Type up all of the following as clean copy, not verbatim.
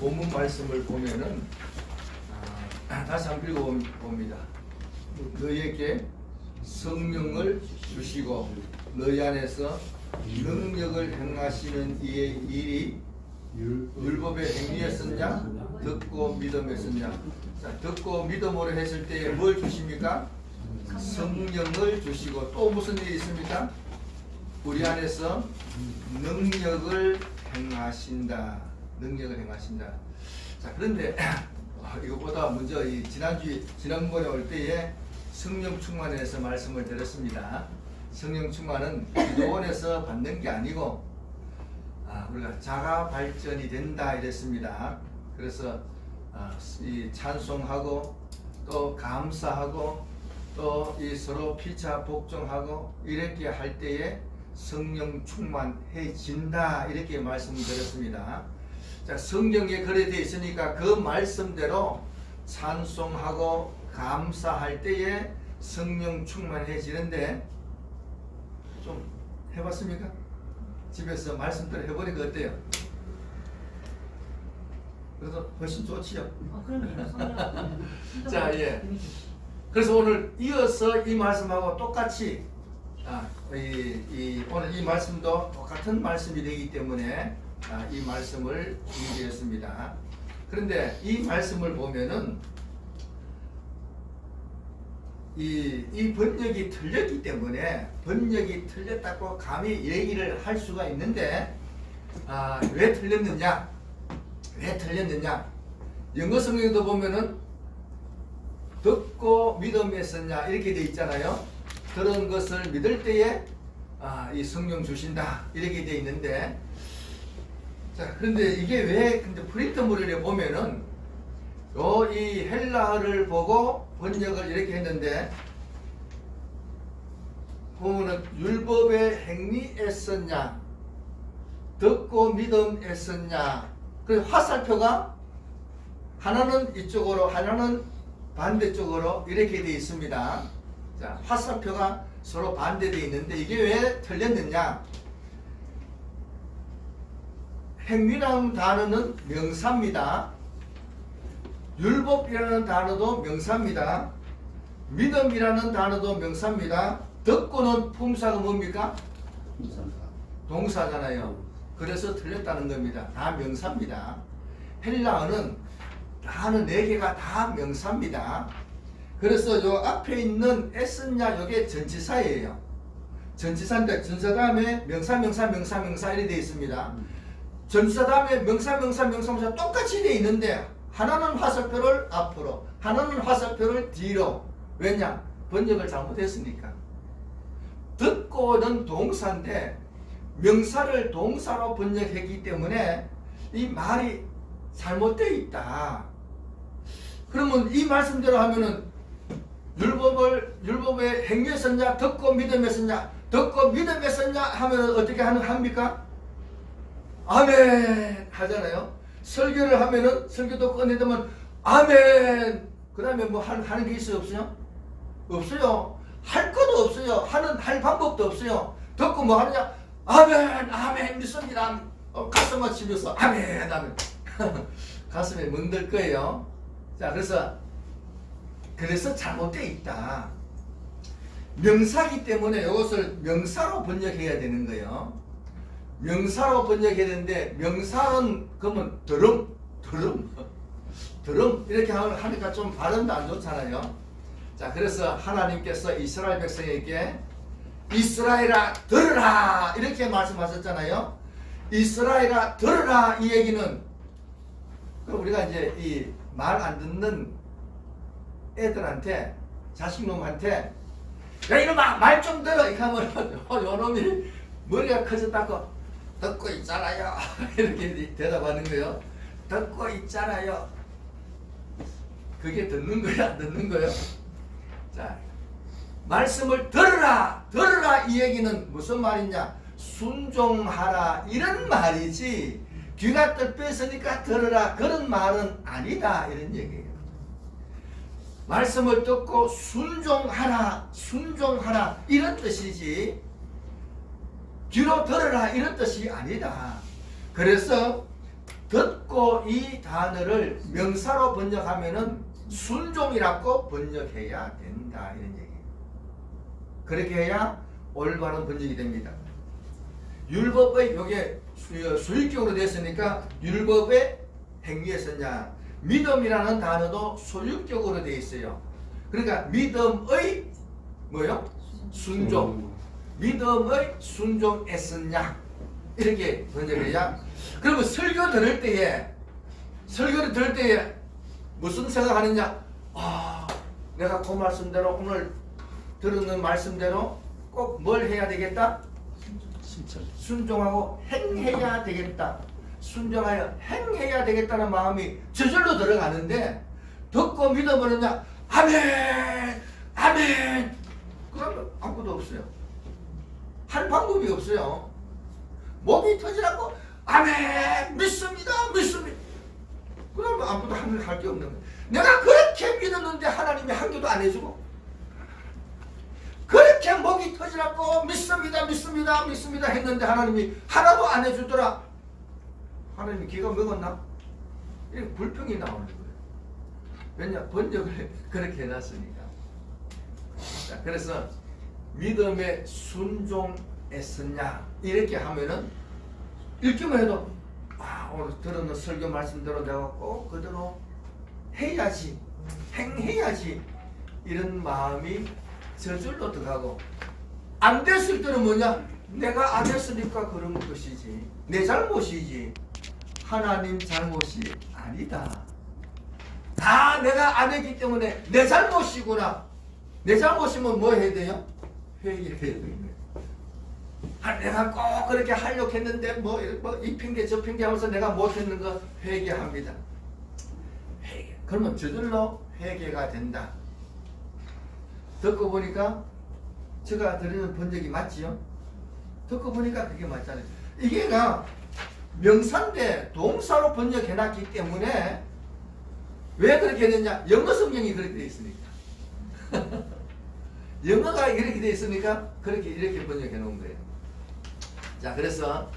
본문 말씀을 보면은 다시 한번 읽어봅니다. 너희에게 성령을 주시고 너희 안에서 능력을 행하시는 이의 일이 율법의 행위였었냐? 듣고 믿음했었냐? 자, 듣고 믿음으로 했을 때에 뭘 주십니까? 성령을 주시고 또 무슨 일이 있습니까? 우리 안에서 능력을 행하신다. 능력을 행하신다. 자, 그런데 이것보다 먼저 지난번에 올 때에 성령 충만에서 말씀을 드렸습니다. 성령 충만은 기도원에서 받는 게 아니고 우리가 자가 발전이 된다 이랬습니다. 그래서 이 찬송하고 또 감사하고 또 이 서로 피차 복종하고 이렇게 할 때에 성령 충만해진다 이렇게 말씀드렸습니다. 자, 성경에 그래 되어 있으니까 그 말씀대로 찬송하고 감사할 때에 성령 충만해지는데 좀 해봤습니까? 집에서 말씀대로 해보니까 어때요? 그래서 훨씬 좋지요. 그럼요. 자, 예. 그래서 오늘 이어서 이 말씀하고 똑같이 오늘 이 말씀도 똑같은 말씀이 되기 때문에 이 말씀을 준비했습니다. 그런데 이 말씀을 보면은 이 번역이 틀렸기 때문에 번역이 틀렸다고 감히 얘기를 할 수가 있는데 왜 틀렸느냐? 왜 틀렸느냐? 영어 성경도 보면은 듣고 믿음했었냐 이렇게 돼 있잖아요. 그런 것을 믿을 때에 이 성령 주신다 이렇게 돼 있는데, 자, 그런데 이게 왜 근데 프린트물에 보면은 이 헬라어를 보고 번역을 이렇게 했는데 보면은 율법의 행위했었냐 듣고 믿음했었냐, 그 화살표가 하나는 이쪽으로 하나는 반대쪽으로 이렇게 되어 있습니다. 자, 화살표가 서로 반대되어 있는데 이게 왜 틀렸느냐? 행위라는 단어는 명사입니다. 율법이라는 단어도 명사입니다. 믿음이라는 단어도 명사입니다. 듣고는 품사가 뭡니까? 동사잖아요. 그래서 틀렸다는 겁니다. 다 명사입니다. 헬라어는 단어 4개가 다 명사입니다. 그래서 요 앞에 있는 애쓰냐 요게 전치사예요. 전치사인데 전치사 다음에 명사 이렇게 되어 있습니다. 전치사 다음에 명사 똑같이 되어 있는데 하나는 화살표를 앞으로 하나는 화살표를 뒤로. 왜냐? 번역을 잘못했으니까. 듣고는 동사인데 명사를 동사로 번역했기 때문에 이 말이 잘못되어 있다. 그러면 이 말씀대로 하면은 율법의 행위했었냐 듣고 믿음했었냐 듣고 믿음했었냐 하면 어떻게 합니까? 아멘 하잖아요. 설교를 하면은 설교도 꺼내면 아멘. 그 다음에 뭐 하는 게 있어요 없어요? 없어요. 할 것도 없어요. 할 방법도 없어요. 듣고 뭐 하느냐? 아멘 믿습니다. 가슴을 치면서 아멘 가슴에 멍들 거예요. 자, 그래서 잘못되어 있다. 명사기 때문에 이것을 명사로 번역해야 되는 거예요. 명사로 번역해야 되는데 명사는 그러면 드럼 이렇게 하니까 좀 발음도 안 좋잖아요. 자, 그래서 하나님께서 이스라엘 백성에게 이스라엘아 들으라 이렇게 말씀하셨잖아요. 이스라엘아 들으라 이 얘기는 우리가 이제 이 말 안 듣는 애들한테 자식놈한테 야 이놈아 말 좀 들어 이렇게 하면 요놈이 머리가 커졌다고 듣고 있잖아요 이렇게 대답하는 거예요. 듣고 있잖아요. 그게 듣는 거야 안 듣는 거예요? 자, 말씀을 들으라 이 얘기는 무슨 말이냐? 순종하라 이런 말이지 귀가 뜰 뺐으니까 들으라 그런 말은 아니다 이런 얘기예요. 말씀을 듣고 순종하라 이런 뜻이지 귀로 들으라 이런 뜻이 아니다. 그래서 듣고 이 단어를 명사로 번역하면은 순종이라고 번역해야 된다 이런 얘기예요. 그렇게 해야 올바른 번역이 됩니다. 율법의 요게 소유격으로 됐으니까 율법의 행위에 썼냐. 믿음이라는 단어도 소유격으로 되어 있어요. 그러니까 믿음의 뭐요? 순종. 믿음의 순종에 썼냐. 이렇게 번역해야. 그러면 설교를 들을 때에 무슨 생각하느냐? 아, 내가 그 말씀대로 오늘 들은 말씀대로 꼭 뭘 해야 되겠다? 순종하고 행해야 되겠다. 순종하여 행해야 되겠다는 마음이 저절로 들어가는데 듣고 믿어버리냐? 아멘! 아멘! 그러면 아무것도 없어요. 할 방법이 없어요. 목이 터지라고 아멘! 믿습니다! 믿습니다! 그러면 아무도 할 게 없는 거예요. 내가 그렇게 믿었는데 하나님이 한 개도 안 해주고 그렇게 목이 터지라고 믿습니다 믿습니다 믿습니다 했는데 하나님이 하나도 안 해주더라. 하나님이 기가 먹었나? 이렇게 불평이 나오는 거예요. 왜냐? 번역을 그렇게 해놨으니까. 자, 그래서 믿음의 순종했었냐 이렇게 하면은 읽기만 해도 아, 오늘 들은 설교 말씀대로 내가 꼭 그대로 해야지, 행해야지 이런 마음이 저절로 들어가고, 안 됐을 때는 뭐냐? 내가 안 했으니까 그런 것이지, 내 잘못이지 하나님 잘못이 아니다. 다 내가 안 했기 때문에 내 잘못이구나. 내 잘못이면 뭐 해야 돼요? 회개해야 되는 거예요. 내가 꼭 그렇게 하려고 했는데 뭐 이 핑계 저 핑계 하면서 내가 못했는 거 회개합니다. 회개. 그러면 저절로 회개가 된다. 듣고 보니까 제가 드리는 번역이 맞지요? 듣고 보니까 그게 맞잖아요. 이게가 명사인데 동사로 번역해놨기 때문에 왜 그렇게 됐냐? 영어 성경이 그렇게 되어 있으니까. 영어가 이렇게 되어 있으니까 그렇게 이렇게 번역해 놓은 거예요. 자, 그래서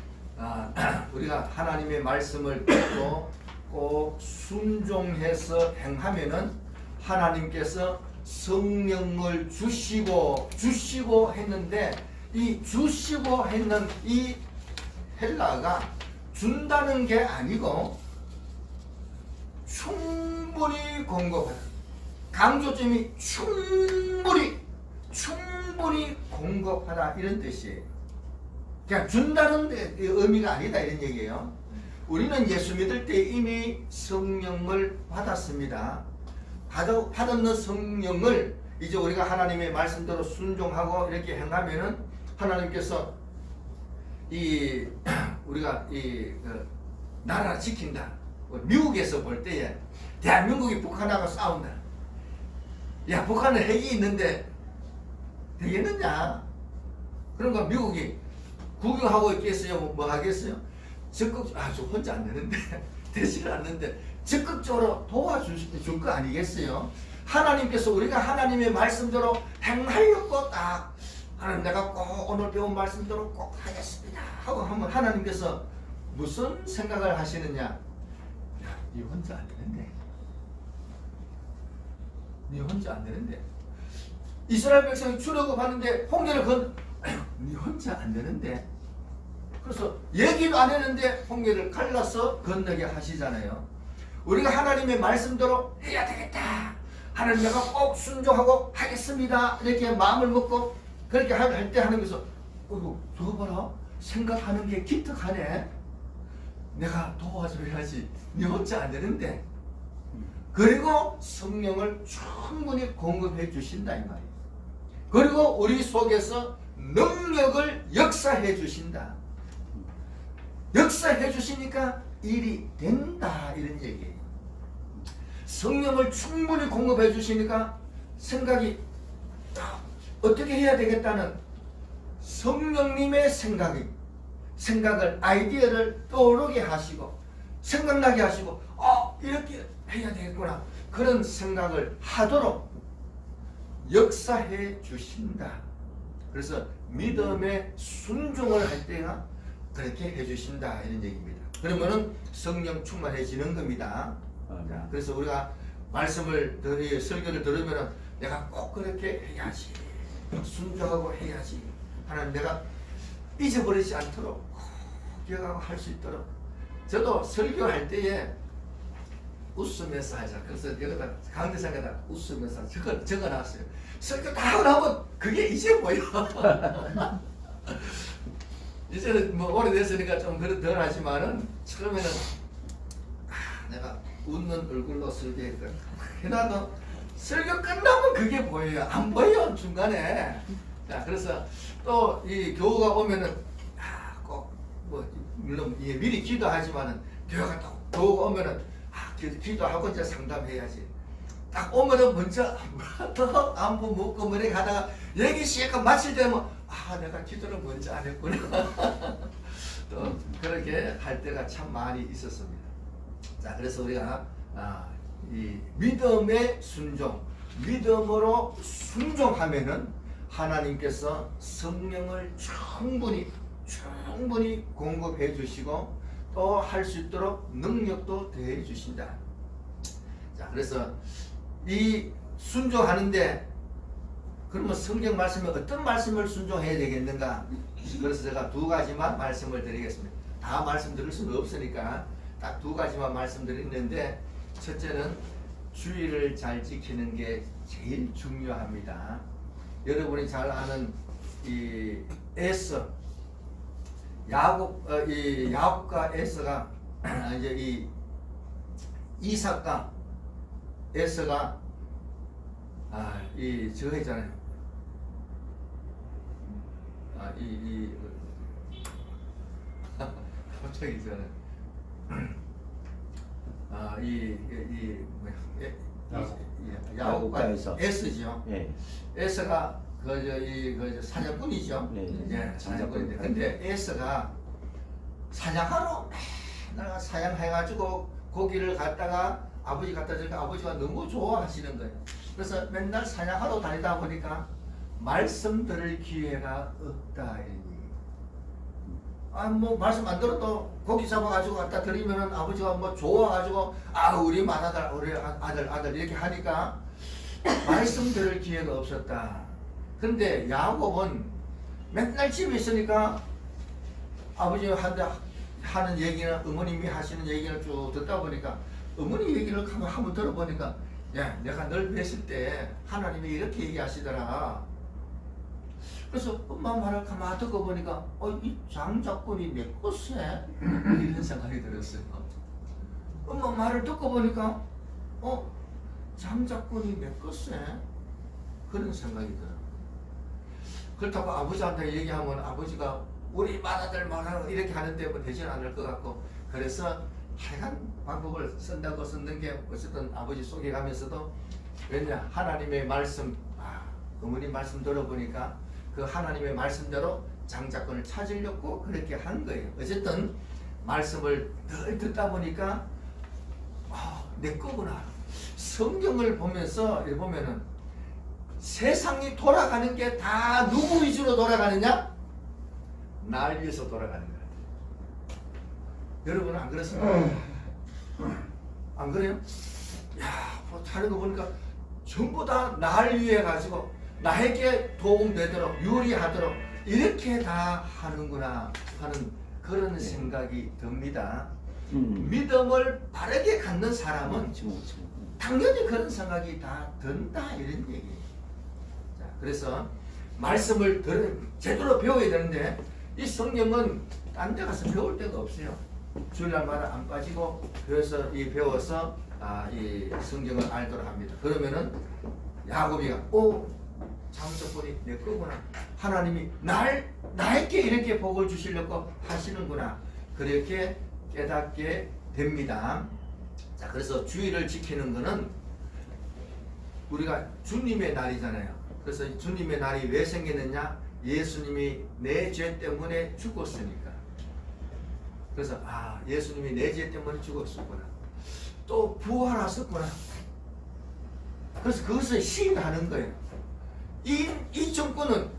우리가 하나님의 말씀을 듣고 꼭 순종해서 행하면은 하나님께서 성령을 주시고 했는데, 이 주시고 했는 이 헬라가 준다는 게 아니고 충분히 공급하다. 강조점이 충분히 공급하다 이런 뜻이에요. 그냥 준다는 의미가 아니다 이런 얘기예요. 우리는 예수 믿을 때 이미 성령을 받았습니다. 받았는 성령을 이제 우리가 하나님의 말씀대로 순종하고 이렇게 행하면은 하나님께서 우리가 나라를 지킨다. 미국에서 볼 때에 대한민국이 북한하고 싸운다. 야, 북한은 핵이 있는데 되겠느냐? 그러니까 미국이 구경하고 있겠어요? 뭐 하겠어요? 적극, 저 혼자 안 되는데, 되지는 않는데, 적극적으로 도와줄 거 아니겠어요? 하나님께서 우리가 하나님의 말씀대로 행하려고 딱, 하나님 내가 꼭 오늘 배운 말씀대로 꼭 하겠습니다 하고 하면 하나님께서 무슨 생각을 하시느냐? 야, 니 혼자 안 되는데. 니 혼자 안 되는데. 이스라엘 백성이 출애굽하는데 홍해를 니 혼자 안 되는데. 그래서 얘기도 안 했는데 홍해를 갈라서 건너게 하시잖아요. 우리가 하나님의 말씀대로 해야 되겠다. 하나님 내가 꼭 순종하고 하겠습니다. 이렇게 마음을 먹고 그렇게 할 때 하나님께서 저거 봐라. 생각하는 게 기특하네. 내가 도와줘야지. 니 혼자 안 되는데. 그리고 성령을 충분히 공급해 주신다 이 말이에요. 그리고 우리 속에서 능력을 역사해 주신다. 역사해 주시니까 일이 된다 이런 얘기예요. 성령을 충분히 공급해 주시니까 생각이 어떻게 해야 되겠다는 성령님의 생각을 아이디어를 떠오르게 하시고 생각나게 하시고 이렇게 해야 되겠구나 그런 생각을 하도록 역사해 주신다. 그래서 믿음의 순종을 할 때가 그렇게 해주신다 이런 얘기입니다. 그러면은 성령 충만해지는 겁니다. 자, 그래서 우리가 말씀을 설교를 들으면은 내가 꼭 그렇게 해야지, 순종하고 해야지 하는 내가 잊어버리지 않도록 꼭 기억하고 할 수 있도록. 저도 설교할 때에 웃으면서 하자. 그래서 여기다 강대상에다 웃으면서 적어놨어요. 설교 다 하고 나면 그게 이제 뭐야? 이제는 뭐 오래됐으니까 좀 덜 하지만은 처음에는 내가 웃는 얼굴로 설교했거든. 그래도 설교 끝나면 그게 보여요. 안 보여 중간에. 자, 그래서 또 이 교우가 오면은 꼭 뭐 물론 미리 기도하지만은 교우가 오면은 기도하고 이제 상담해야지. 딱 오면은 먼저 또 안부 묻고 머리 가다가 얘기 시간 마칠 때면 내가 기도를 먼저 안 했구나. 또 그렇게 할 때가 참 많이 있었습니다. 자, 그래서 우리가 이 믿음의 순종, 믿음으로 순종하면은 하나님께서 성령을 충분히 공급해 주시고 또 할 수 있도록 능력도 더해 주신다. 자, 그래서 이 순종하는데 그러면 성경 말씀에 어떤 말씀을 순종해야 되겠는가? 그래서 제가 두 가지만 말씀을 드리겠습니다. 다 말씀드릴 수는 없으니까 딱 두 가지만 말씀드리는데, 첫째는 주의를 잘 지키는 게 제일 중요합니다. 여러분이 잘 아는 이 에서 야곱과 에서가 이제 이 이삭과 에서가 저거 있잖아요. 갑자기 있잖아요. 야곱과 에서죠. 예. 에서가 그 사냥꾼이죠. 네. 사냥꾼인데, 근데 에서가 사냥하러 맨날 사냥해가지고 고기를 갖다가 아버지 갖다 주니까 아버지가 너무 좋아하시는 거예요. 그래서 맨날 사냥하러 다니다 보니까 말씀 들을 기회가 없다. 뭐 말씀 안 들어도 고기 잡아가지고 갖다 드리면은 아버지가 뭐 좋아가지고 우리 맏아들, 우리 아들 이렇게 하니까 말씀 들을 기회가 없었다. 근데 야곱은 맨날 집에 있으니까 아버지한테 하는 얘기는, 어머님이 하시는 얘기를 쭉 듣다 보니까 어머니 얘기를 한번 들어보니까, 야, 내가 널 뵀을 때 하나님이 이렇게 얘기하시더라. 그래서 엄마 말을 가만히 듣고 보니까 이 장작꾼이 내 것에 이런 생각이 들었어요. 엄마 말을 듣고 보니까 장작꾼이 내 것에 그런 생각이 들어요. 그렇다고 아버지한테 얘기하면 아버지가 우리 맏아들 말하고 이렇게 하는데 뭐 되지는 않을 것 같고, 그래서 하여간 방법을 쓴다고 썼는 게 어쨌든 아버지 속에가면서도, 왜냐 하나님의 말씀, 어머니 말씀 들어보니까 그 하나님의 말씀대로 장작권을 찾으려고 그렇게 한 거예요. 어쨌든 말씀을 늘 듣다 보니까 내 거구나. 성경을 보면서 보면은 세상이 돌아가는 게 다 누구 위주로 돌아가느냐? 날 위해서 돌아가는 것 같아요. 여러분은 안 그렇습니까? 안 그래요? 야, 다른 거 보니까 전부 다 날 위해 가지고 나에게 도움되도록, 유리하도록 이렇게 다 하는구나 하는 그런 생각이 듭니다. 믿음을 바르게 갖는 사람은 당연히 그런 생각이 다 든다, 이런 얘기예요. 자, 그래서 말씀을 제대로 배워야 되는데, 이 성경은 딴 데 가서 배울 데가 없어요. 주일날마다 안 빠지고 배워서 이 성경을 알도록 합니다. 그러면은 야곱이가 장작꾼이 내 거구나. 하나님이 나에게 이렇게 복을 주시려고 하시는구나. 그렇게 깨닫게 됩니다. 자, 그래서 주의를 지키는 것은 우리가 주님의 날이잖아요. 그래서 주님의 날이 왜 생기느냐? 예수님이 내 죄 때문에 죽었으니까. 그래서 예수님이 내 죄 때문에 죽었었구나. 또 부활하셨구나. 그래서 그것을 시인하는 거예요. 이 정권은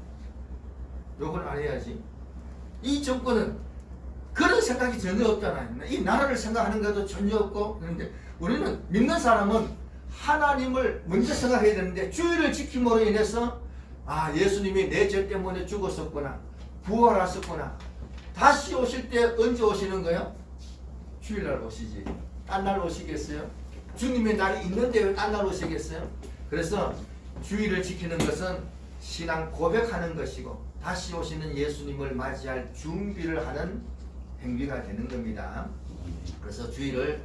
요걸 안 해야지. 이 정권은 그런 생각이 전혀 없잖아요. 이 나라를 생각하는 것도 전혀 없고. 그런데 우리는 믿는 사람은 하나님을 먼저 생각해야 되는데, 주의를 지킴으로 인해서 아, 예수님이 내 죄 때문에 죽었었구나, 부활하셨구나. 다시 오실 때 언제 오시는 거예요? 주일날 오시지. 딴 날 오시겠어요? 주님의 날이 있는데 왜 딴 날 오시겠어요? 그래서 주의를 지키는 것은 신앙 고백하는 것이고, 다시 오시는 예수님을 맞이할 준비를 하는 행위가 되는 겁니다. 그래서 주의를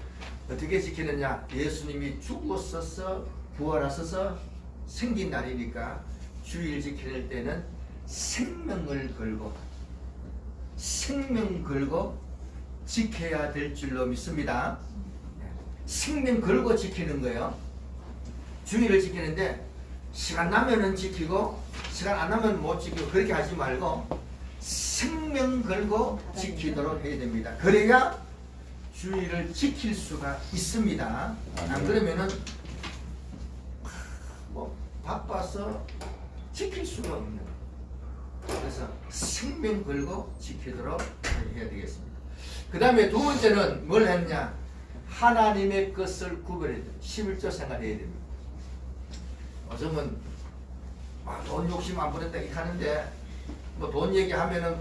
어떻게 지키느냐? 예수님이 죽었어서 부활하셔서 생긴 날이니까 주의를 지킬 때는 생명을 걸고 지켜야 될 줄로 믿습니다. 생명 걸고 지키는 거예요. 주의를 지키는데 시간 나면은 지키고 시간 안 나면 못 지키고 그렇게 하지 말고 생명 걸고 지키도록 해야 됩니다. 그래야 주의를 지킬 수가 있습니다. 안 그러면은 뭐 바빠서 지킬 수가 없는 거예요. 그래서 생명 걸고 지키도록 해야 되겠습니다. 그 다음에 두 번째는 뭘 했냐? 하나님의 것을 구별해야 돼요. 11조 생활해야 됩니다. 요즘은 돈 욕심 안 부린다 이렇게 하는데, 뭐 돈 얘기하면은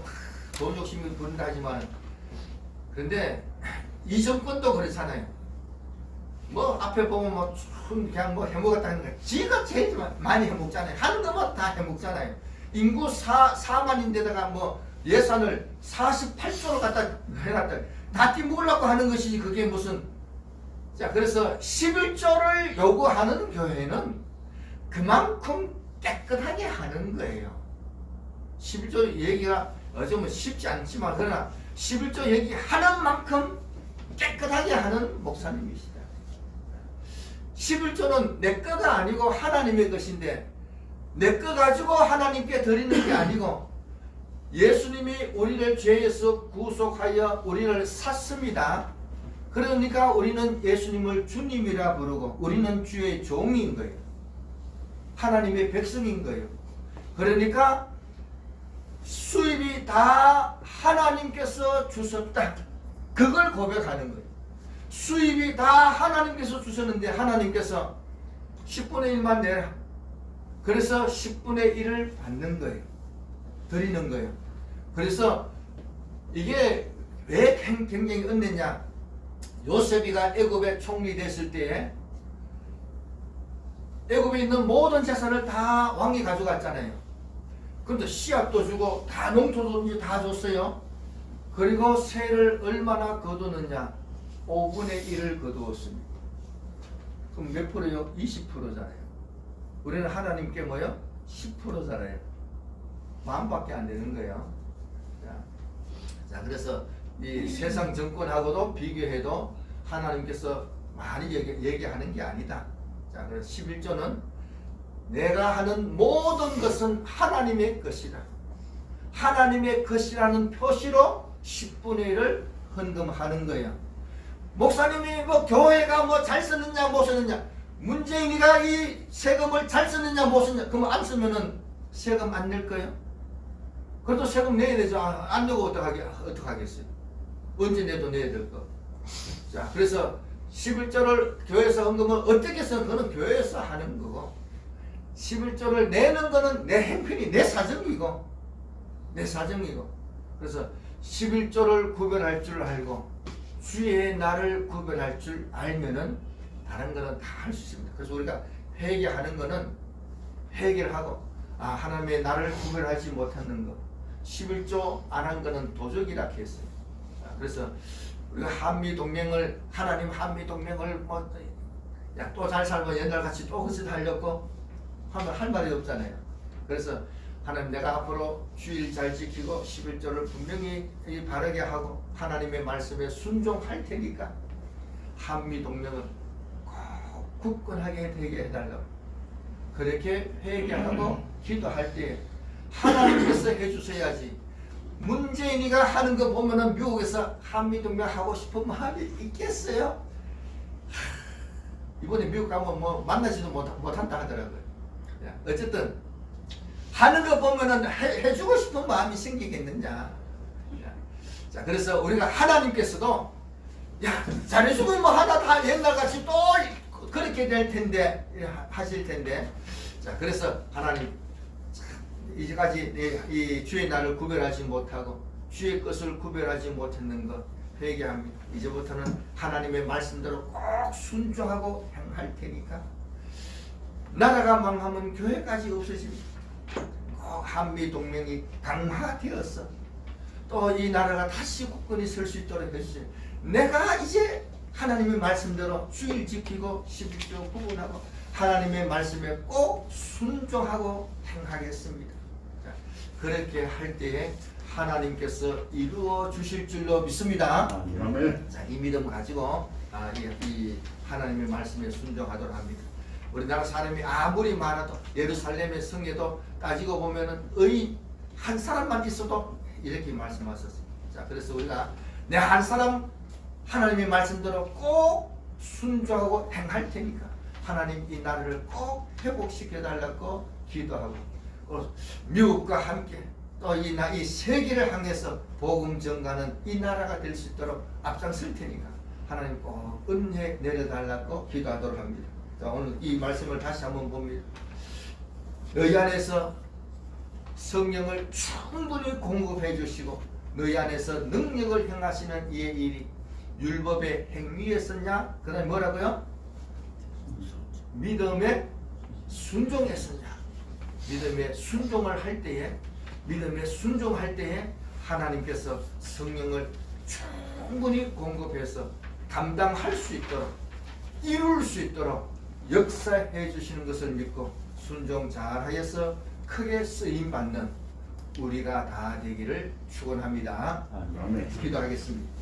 돈 욕심이 부른다 하지만, 그런데 이 정권도 그렇잖아요. 뭐 앞에 보면 뭐 그냥 뭐 해먹었다 하는 거예요. 지가 제일 많이 해먹잖아요. 하는 것만 다 해먹잖아요. 인구 4만인데다가 뭐 예산을 48조로 갖다 해놨다. 다 띠먹으려고 하는 것이지 그게 무슨. 자, 그래서 11조를 요구하는 교회는 그만큼 깨끗하게 하는 거예요. 11조 얘기가 어쩌면 쉽지 않지만, 그러나 11조 얘기하는 만큼 깨끗하게 하는 목사님이시다. 11조는 내 거가 아니고 하나님의 것인데, 내 거 가지고 하나님께 드리는 게 아니고, 예수님이 우리를 죄에서 구속하여 우리를 샀습니다. 그러니까 우리는 예수님을 주님이라 부르고 우리는 주의 종인 거예요. 하나님의 백성인 거예요. 그러니까 수입이 다 하나님께서 주셨다. 그걸 고백하는 거예요. 수입이 다 하나님께서 주셨는데 하나님께서 10분의 1만 내라. 그래서 10분의 1을 받는 거예요. 드리는 거예요. 그래서 이게 왜 굉장히 은혜냐? 요셉이가 애굽의 총리 됐을 때에 애굽에 있는 모든 재산을 다 왕이 가져갔잖아요. 그런데 씨앗도 주고 다 농토도 다 줬어요. 그리고 세를 얼마나 거두느냐? 5분의 1을 거두었습니다. 그럼 몇 프로요? 20%잖아요. 우리는 하나님께 뭐요? 10%잖아요. 마음밖에 안 되는 거예요. 자, 그래서 이 세상 정권하고도 비교해도 하나님께서 많이 얘기하는 게 아니다. 자, 그래서 11조는 내가 하는 모든 것은 하나님의 것이다. 하나님의 것이라는 표시로 10분의 1을 헌금하는 거예요. 목사님이 뭐 교회가 뭐 잘 쓰느냐 못 쓰느냐, 문재인이가 이 세금을 잘 쓰느냐 못 쓰느냐, 그럼 안 쓰면은 세금 안 낼 거예요? 그래도 세금 내야 되죠. 안 내고 어떡하겠어요? 언제 내도 내야 될 거. 자, 그래서 11조를 교회에서 헌금을 어떻게 쓰는 거는 교회에서 하는 거고, 11조를 내는 거는 내 행편이 내 사정이고, 그래서 11조를 구별할 줄 알고 주의 날을 구별할 줄 알면은 다른 거는 다 할 수 있습니다. 그래서 우리가 회개하는 거는 회개를 하고, 하나님의 날을 구별하지 못하는 거, 11조 안 한 거는 도적이라 했어요. 그래서 우리가 한미동맹을, 하나님 한미동맹을 뭐 또 잘 살면 옛날같이 또 그것을 하려고 하면 할 말이 없잖아요. 그래서 하나님, 내가 앞으로 주일 잘 지키고 11조를 분명히 바르게 하고 하나님의 말씀에 순종할 테니까 한미동맹을 꼭 굳건하게 되게 해달라고 그렇게 회개하고 기도할 때 하나님께서 해주셔야지. 문재인이가 하는 거 보면은 미국에서 한미동맹 하고 싶은 마음이 있겠어요? 이번에 미국 가면 뭐 만나지도 못한다 하더라고요. 어쨌든 하는 거 보면은 해주고 싶은 마음이 생기겠느냐. 자, 그래서 우리가 하나님께서도 야, 잘해주면 뭐 하나 다 옛날같이 또 그렇게 될 텐데 하실 텐데, 자, 그래서 하나님 이제까지 이 주의 날을 구별하지 못하고 주의 것을 구별하지 못했는 것 회개합니다. 이제부터는 하나님의 말씀대로 꼭 순종하고 행할 테니까. 나라가 망하면 교회까지 없어집니다. 꼭 한미 동맹이 강화되어서 또 이 나라가 다시 굳건히 설 수 있도록 해주세요. 내가 이제 하나님의 말씀대로 주일 지키고 11조 구분하고 하나님의 말씀에 꼭 순종하고 행하겠습니다. 자, 그렇게 할 때에 하나님께서 이루어 주실 줄로 믿습니다. 아멘. 자, 이 믿음 가지고 이 하나님의 말씀에 순종하도록 합니다. 우리나라 사람이 아무리 많아도 예루살렘의 성에도 따지고 보면은 의인 한 사람만 있어도 이렇게 말씀하셨습니다. 자, 그래서 우리가 내 한 사람 하나님의 말씀대로 꼭 순종하고 행할 테니까 하나님 이 나라를 꼭 회복시켜 달라고 기도하고, 미국과 함께 또 이 세계를 향해서 복음 전가는 이 나라가 될 수 있도록 앞장설 테니까 하나님 꼭 은혜 내려달라고 기도하도록 합니다. 자, 오늘 이 말씀을 다시 한번 봅니다. 너희 안에서 성령을 충분히 공급해 주시고 너희 안에서 능력을 행하시는 이의 일이 율법의 행위에 썼냐? 그 다음에 뭐라고요? 믿음에 순종에 썼냐? 믿음에 순종을 할 때에, 믿음에 순종할 때에 하나님께서 성령을 충분히 공급해서 감당할 수 있도록, 이룰 수 있도록 역사해 주시는 것을 믿고 순종 잘하여서 크게 쓰임 받는 우리가 다 되기를 축원합니다. 아멘. 기도하겠습니다.